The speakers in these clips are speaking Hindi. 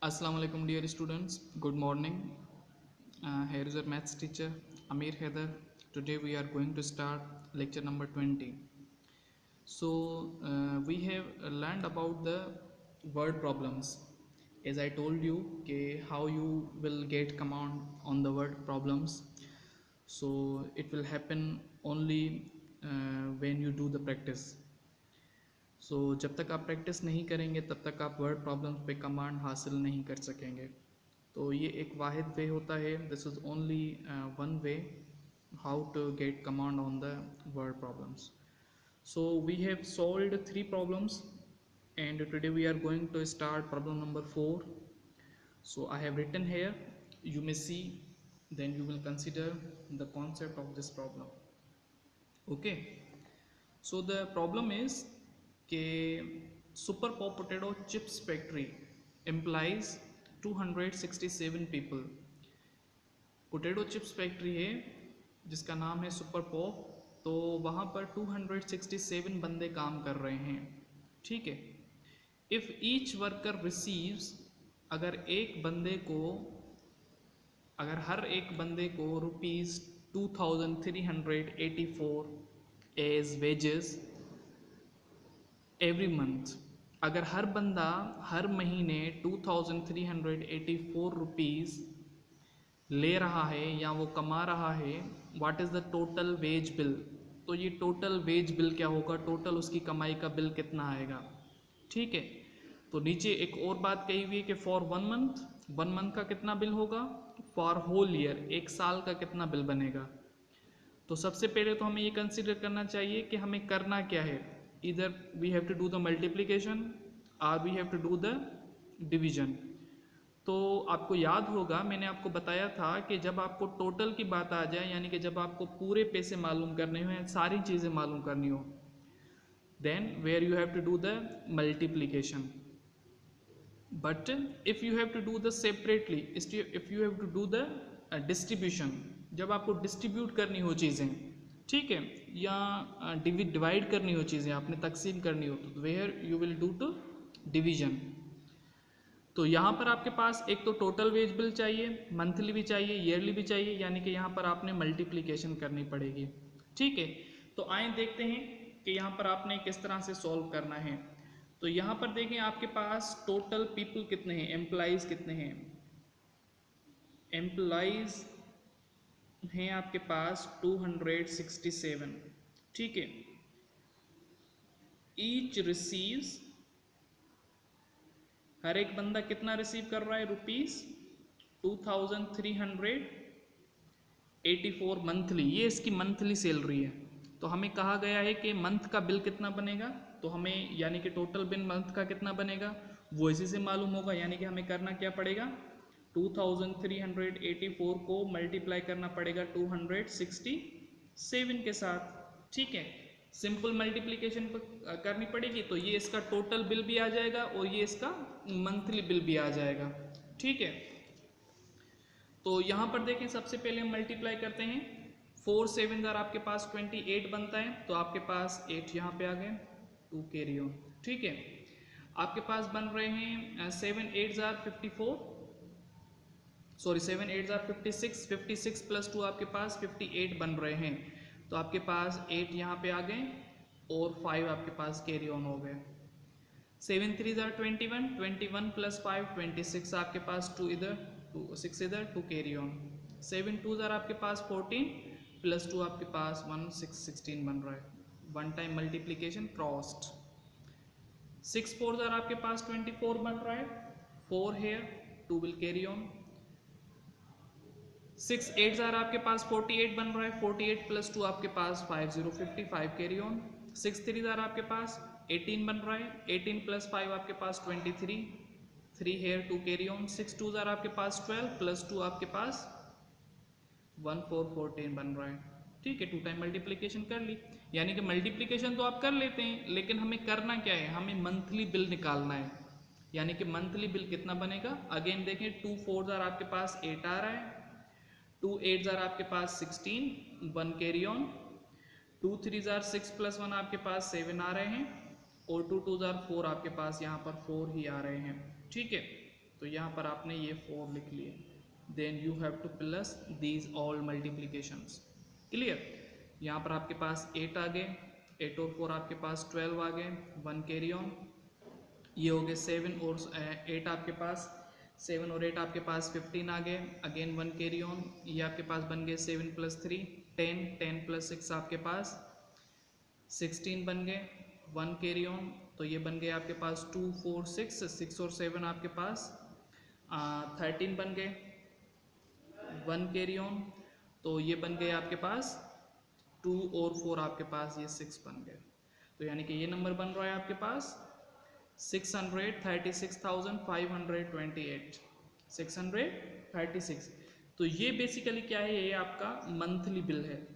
Assalamu alaikum dear students, good morning. Here is your maths teacher Amir Heather. Today we are going to start lecture number 20. We have learned about the word problems. As I told you how you will get command on the word problems. So it will happen only when you do the practice. जब तक आप प्रैक्टिस नहीं करेंगे तब तक आप वर्ड प्रॉब्लम्स पे कमांड हासिल नहीं कर सकेंगे। तो ये एक वाहिद वे होता है, this is only one way how to get command on the word problems. So we have solved 3 problems and today we are going to start problem number 4. So I have written here, you may see, then you will consider the concept of this problem. Okay, so the problem is कि super pop potato chips factory employs 267 people. Potato chips factory है जिसका नाम है सुपर पॉप, तो वहाँ पर 267 बंदे काम कर रहे हैं। ठीक है, इफ़ ईच वर्कर रिसीव्स, अगर हर एक बंदे को ₹2384 एज वेजेस एवरी मंथ, अगर हर बंदा हर महीने 2384 रुपीज़ ले रहा है या वो कमा रहा है, what is the total wage bill. तो ये टोटल वेज बिल क्या होगा, टोटल उसकी कमाई का बिल कितना आएगा। ठीक है, तो नीचे एक और बात कही हुई है कि फॉर 1 मंथ का कितना बिल होगा, फॉर होल ईयर, एक साल का कितना बिल बनेगा। तो सबसे पहले तो हमें ये कंसिडर करना चाहिए कि हमें करना क्या है, इधर we have to do the multiplication और we have to do the division. तो आपको याद होगा मैंने आपको बताया था कि जब आपको टोटल की बात आ जाए, यानी कि जब आपको पूरे पैसे मालूम करने हो, सारी चीज़ें मालूम करनी हो, then where you have to do the multiplication. But if you have to do the separately, if you have to do the distribution, जब आपको डिस्ट्रीब्यूट करनी हो चीज़ें, ठीक है, या डिवाइड करनी हो चीज़ें, आपने तकसीम करनी हो, तो where you will do to division. तो यहाँ पर आपके पास एक तो टोटल वेज बिल चाहिए, मंथली भी चाहिए, ईयरली भी चाहिए, यानी कि यहाँ पर आपने मल्टीप्लिकेशन करनी पड़ेगी। ठीक है, तो आए देखते हैं कि यहाँ पर आपने किस तरह से सॉल्व करना है। तो यहाँ पर देखें आपके पास टोटल पीपल कितने हैं, एम्प्लॉइज कितने हैं। एम्प्लॉइज हैं आपके पास 267। ठीक है, ईच रिसीव्स, हर एक बंदा कितना रिसीव कर रहा है, ₹2384 मंथली, ये इसकी मंथली सैलरी है। तो हमें कहा गया है कि मंथ का बिल कितना बनेगा, तो हमें यानी कि टोटल बिल मंथ का कितना बनेगा वो इसी से मालूम होगा। यानी कि हमें करना क्या पड़ेगा, 2384 को मल्टीप्लाई करना पड़ेगा 267 के साथ। ठीक है, सिंपल मल्टीप्लिकेशन करनी पड़ेगी, तो ये इसका टोटल बिल भी आ जाएगा और ये इसका मंथली बिल भी आ जाएगा। ठीक है, तो यहाँ पर देखें सबसे पहले हम मल्टीप्लाई करते हैं। 4 7 आपके पास 28 बनता है, तो आपके पास 8 यहाँ पे आ गए, 2 कैरी ऑन। ठीक है, आपके पास बन रहे हैं 7 8 54, सॉरी 7 8 56, 56 प्लस 2 आपके पास 58 बन रहे हैं। तो आपके पास 8 यहाँ पे आ गए और 5 आपके पास कैरी ऑन हो गए। 7 3 21, 21 प्लस 5 26 आपके पास 2 इधर 2 6 इधर 2 कैरी ऑन। 7 2 आपके पास 14 प्लस 2 आपके पास 1 6 16 बन रहा है। One time multiplication crossed. 6 4 आपके पास 24 बन रहा है, 4 हेयर 2 विल कैरी ऑन। 6 8 आपके पास 48 बन रहा है, 48 प्लस 2 आपके पास 50 55 कैरी ऑन। 6 3 आपके पास 18 बन रहा है, 18 प्लस 5 आपके पास 23, 3 हेयर 2 कैरी ऑन। 6 2 आपके पास 12 प्लस 2 आपके पास 1 4 14 बन रहा है। ठीक है, 2 टाइम मल्टीप्लिकेशन कर ली। यानी कि मल्टीप्लिकेशन तो आप कर लेते हैं, लेकिन हमें करना क्या है, हमें मंथली बिल निकालना है। यानी कि मंथली बिल कितना बनेगा, अगेन देखें 2 4 आपके पास 8 आ रहा है, 2 8 आपके पास 16, 1 कैरी ऑन। 2 3 6 प्लस 1 आपके पास 7 आ रहे हैं और 2 2 4 आपके पास यहाँ पर 4 ही आ रहे हैं। ठीक है, तो यहाँ पर आपने ये 4 लिख लिए, then you have to plus these all multiplications. Clear? यहाँ पर आपके पास 8 आ गए, 8 और 4 आपके पास 12 आ गए, 1 कैरी ऑन। ये हो गए 7 और 8 आपके पास, 7 और 8 आपके पास 15 आ गए, अगेन 1 कैरी ऑन। ये आपके पास बन गए 7 + 3 10, 10 + 6 आपके पास 16 बन गए, 1 कैरी ऑन। तो ये बन गए आपके पास 2 4 6, 6 और 7 आपके पास 13 बन गए, 1 कैरी ऑन। तो ये बन गए आपके पास 2 और 4 आपके पास ये 6 बन गए। तो यानी कि ये नंबर बन रहा है आपके पास 636,528, 636। तो ये बेसिकली क्या है, ये आपका मंथली बिल है,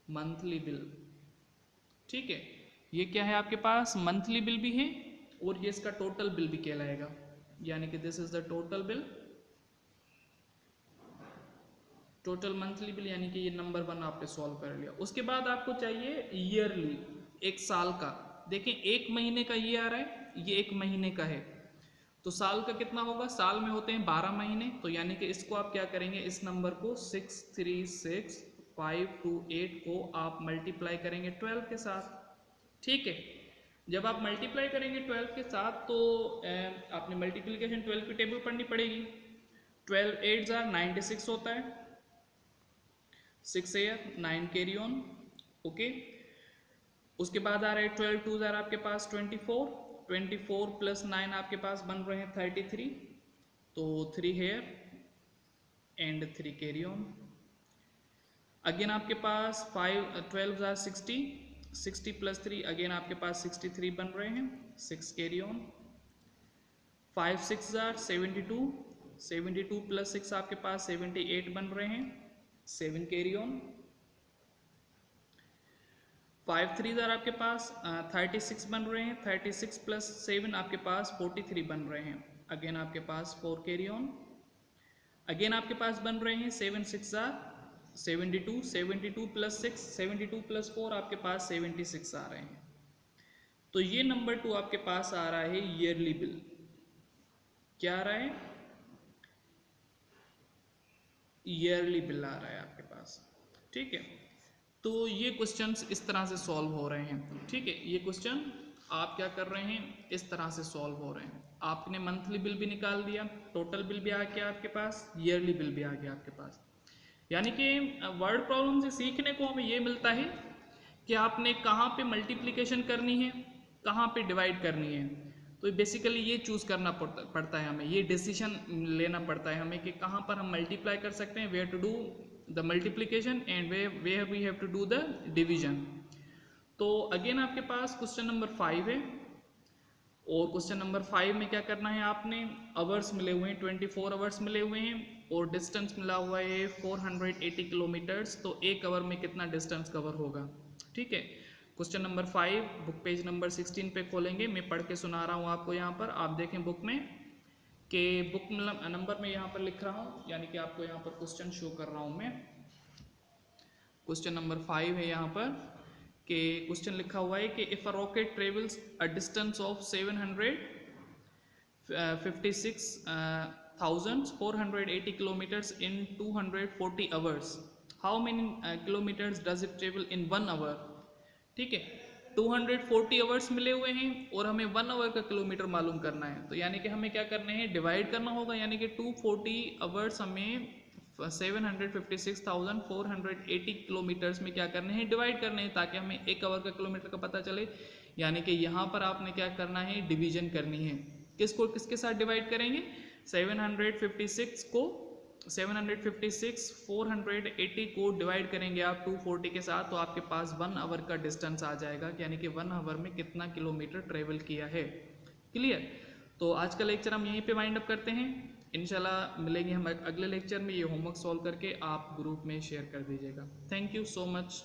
मंथली बिल। ठीक है, ये क्या है आपके पास मंथली बिल भी है और ये इसका टोटल बिल भी कहलाएगा, यानी कि this is the total bill, total monthly bill, यानी कि ये नंबर 1 आपने सॉल्व कर लिया। उसके बाद आपको चाहिए ईयरली, एक साल का। देखें 1 महीने का ये आ रहा है, ये 1 महीने का है, तो साल का कितना होगा, साल में होते हैं 12 महीने। तो यानी कि इसको आप क्या करेंगे, इस नंबर को 636,528 को आप मल्टीप्लाई करेंगे 12 के साथ। ठीक है, जब आप मल्टीप्लाई करेंगे 12 के साथ तो आपने मल्टीप्लिकेशन 12 की टेबल पढ़नी पड़ेगी। 12 8 96 होता है, 6 here 9 कैरी ऑन। ओके, उसके बाद आ रहा है 12 2 आपके पास 24, 24 + 9 आपके पास बन रहे हैं 33, तो 3 here and 3 carry on. Again आपके पास 12 60, 60 + 3 अगेन आपके पास 63 बन रहे हैं, 6 कैरी ऑन। 5 6 72, 72 + 6 आपके पास 78 बन रहे हैं, 7 कैरी ऑन। 5 3 आपके पास 36 बन रहे हैं, 36 + 7 आपके पास 43 बन रहे हैं, अगेन आपके पास 4 कैरी ऑन। अगेन आपके पास बन रहे हैं 7 6 72, 72 + 6, 72 + 4 आपके पास 76 आ रहे हैं। तो ये नंबर 2 आपके पास आ रहा है ईयरली बिल। क्या आ रहा है, ईयरली बिल आ रहा है आपके पास। ठीक है, तो ये क्वेश्चंस इस तरह से सॉल्व हो रहे हैं। ठीक है, ये क्वेश्चन आप क्या कर रहे हैं, इस तरह से सॉल्व हो रहे हैं। आपने मंथली बिल भी निकाल दिया, टोटल बिल भी आ गया आपके पास, ईयरली बिल भी आ गया आपके पास। यानी कि वर्ड प्रॉब्लम से सीखने को हमें ये मिलता है कि आपने कहाँ पे मल्टीप्लिकेशन करनी है, कहाँ पे डिवाइड करनी है। तो बेसिकली ये चूज़ करना पड़ता है हमें, ये डिसीजन लेना पड़ता है हमें कि कहाँ पर हम मल्टीप्लाई कर सकते हैं, where to do the multiplication and where we have to do the division. तो अगेन आपके पास क्वेश्चन नंबर 5 है, और क्वेश्चन नंबर 5 में क्या करना है, आपने आवर्स मिले हुए हैं 24 आवर्स मिले हुए हैं और डिस्टेंस मिला हुआ है 480 किलोमीटर्स। तो 1 आवर में कितना डिस्टेंस कवर होगा। ठीक है, question number 5 book page number 16 पे खोलेंगे, मैं पढ़ के सुना रहा हूँ आपको। यहाँ पर आप देखें बुक में कि बुक नंबर में यहाँ पर लिख रहा हूँ, यानी कि आपको यहाँ पर क्वेश्चन शो कर रहा हूँ मैं। क्वेश्चन नंबर 5 है यहाँ पर कि क्वेश्चन लिखा हुआ है कि if a rocket travels a distance of 756,480 kilometres in 240 hours, how many kilometres does it travel in 1 hour. ठीक है, 240 आवर्स मिले हुए हैं और हमें 1 आवर का किलोमीटर मालूम करना है। तो यानी कि हमें क्या करना है, डिवाइड करना होगा, यानी कि 240 आवर्स हमें 756,480 किलोमीटर्स में क्या करने हैं, डिवाइड करने हैं, ताकि हमें 1 आवर का किलोमीटर का पता चले। यानी कि यहाँ पर आपने क्या करना है, डिवीजन करनी है। किसको किसके साथ डिवाइड करेंगे, 756 को 756 480 को डिवाइड करेंगे आप 240 के साथ, तो आपके पास 1 आवर का डिस्टेंस आ जाएगा, यानी कि 1 आवर में कितना किलोमीटर ट्रेवल किया है। क्लियर। तो आज का लेक्चर हम यहीं पे वाइंड अप करते हैं, इंशाल्लाह मिलेंगे हम अगले लेक्चर में। ये होमवर्क सॉल्व करके आप ग्रुप में शेयर कर दीजिएगा। Thank you so much.